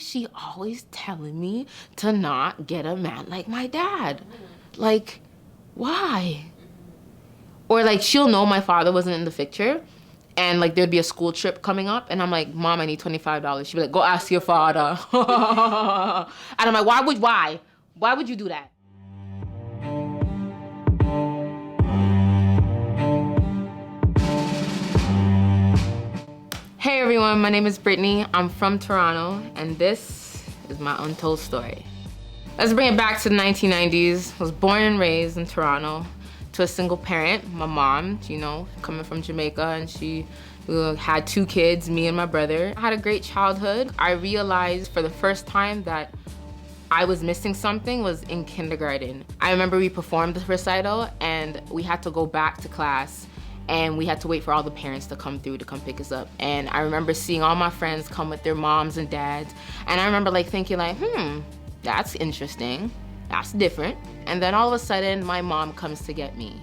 is she always telling me to not get a man like my dad? Like, why? Or like, she'll know my father wasn't in the picture, and like there'd be a school trip coming up, and I'm like, Mom, I need $25. She'd be like, go ask your father. And I'm like, why? Why would you do that? Hey everyone, my name is Brittany. I'm from Toronto, and this is my untold story. Let's bring it back to the 1990s. I was born and raised in Toronto to a single parent. My mom, you know, coming from Jamaica, and she had 2 kids, me and my brother. I had a great childhood. I realized for the first time that I was missing something was in kindergarten. I remember we performed the recital and we had to go back to class, and we had to wait for all the parents to come through to come pick us up. And I remember seeing all my friends come with their moms and dads, and I remember like thinking like, that's interesting, that's different. And then all of a sudden, my mom comes to get me.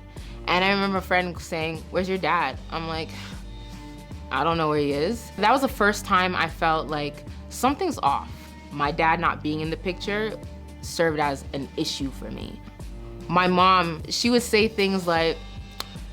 And I remember a friend saying, where's your dad? I'm like, I don't know where he is. That was the first time I felt like something's off. My dad not being in the picture served as an issue for me. My mom, she would say things like,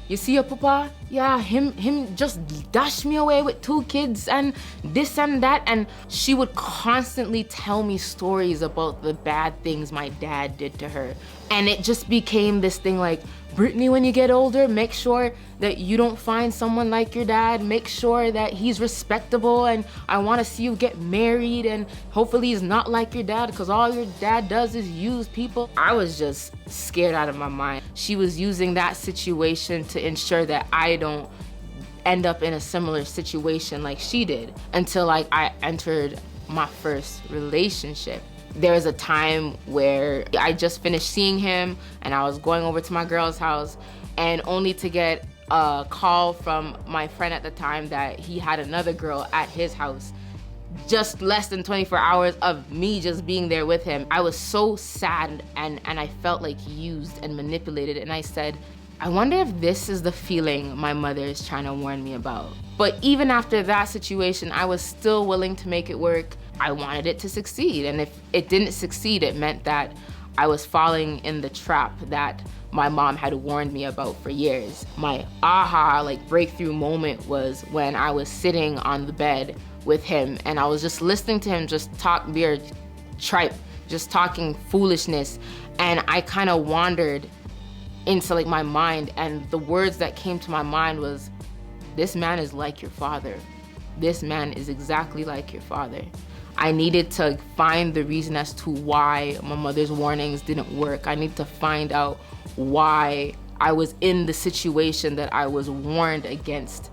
you see your papa? Yeah, him just dashed me away with 2 kids and this and that. And she would constantly tell me stories about the bad things my dad did to her. And it just became this thing like, Brittany, when you get older, make sure that you don't find someone like your dad. Make sure that he's respectable, and I want to see you get married, and hopefully he's not like your dad, because all your dad does is use people. I was just scared out of my mind. She was using that situation to ensure that I don't end up in a similar situation like she did, until like I entered my first relationship. There was a time where I just finished seeing him and I was going over to my girl's house, and only to get a call from my friend at the time that he had another girl at his house. Just less than 24 hours of me just being there with him. I was so sad and I felt like used and manipulated, and I said, I wonder if this is the feeling my mother is trying to warn me about. But even after that situation, I was still willing to make it work. I wanted it to succeed, and if it didn't succeed, it meant that I was falling in the trap that my mom had warned me about for years. My breakthrough moment was when I was sitting on the bed with him, and I was just listening to him just talk weird tripe, just talking foolishness, and I kind of wandered into like my mind, and the words that came to my mind was, this man is like your father. This man is exactly like your father. I needed to find the reason as to why my mother's warnings didn't work. I need to find out why I was in the situation that I was warned against.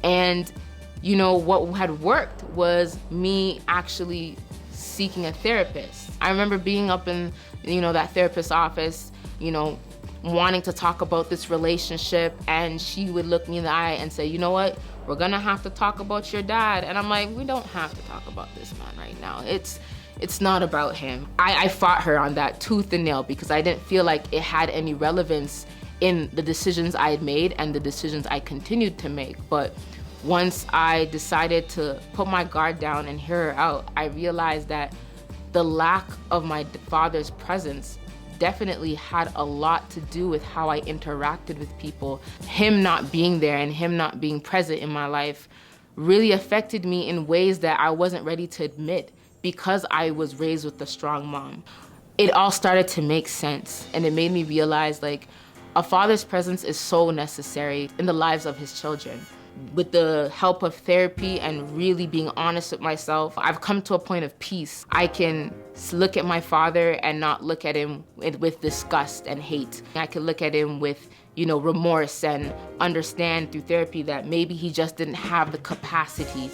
And you know, what had worked was me actually seeking a therapist. I remember being up in, you know, that therapist's office, you know, wanting to talk about this relationship, and she would look me in the eye and say, you know what, we're gonna have to talk about your dad. And I'm like, we don't have to talk about this man right now. It's not about him. I fought her on that tooth and nail because I didn't feel like it had any relevance in the decisions I had made and the decisions I continued to make. But once I decided to put my guard down and hear her out, I realized that the lack of my father's presence definitely had a lot to do with how I interacted with people. Him not being there and him not being present in my life really affected me in ways that I wasn't ready to admit because I was raised with a strong mom. It all started to make sense, and it made me realize like a father's presence is so necessary in the lives of his children. With the help of therapy and really being honest with myself, I've come to a point of peace. I can look at my father and not look at him with disgust and hate. I can look at him with, you know, remorse, and understand through therapy that maybe he just didn't have the capacity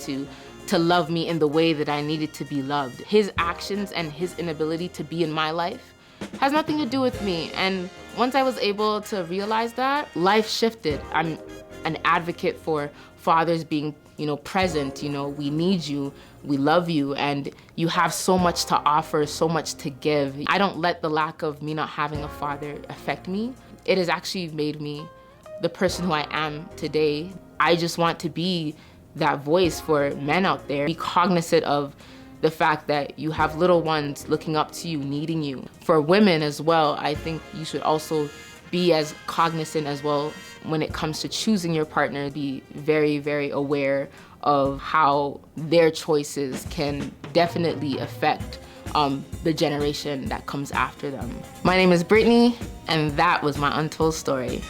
to love me in the way that I needed to be loved. His actions and his inability to be in my life has nothing to do with me. And once I was able to realize that, life shifted. I'm an advocate for fathers being, you know, present. You know, we need you, we love you, and you have so much to offer, so much to give. I don't let the lack of me not having a father affect me. It has actually made me the person who I am today. I just want to be that voice for men out there. Be cognizant of the fact that you have little ones looking up to you, needing you. For women as well, I think you should also be as cognizant as well when it comes to choosing your partner. Be very, very aware of how their choices can definitely affect the generation that comes after them. My name is Brittany, and that was my untold story.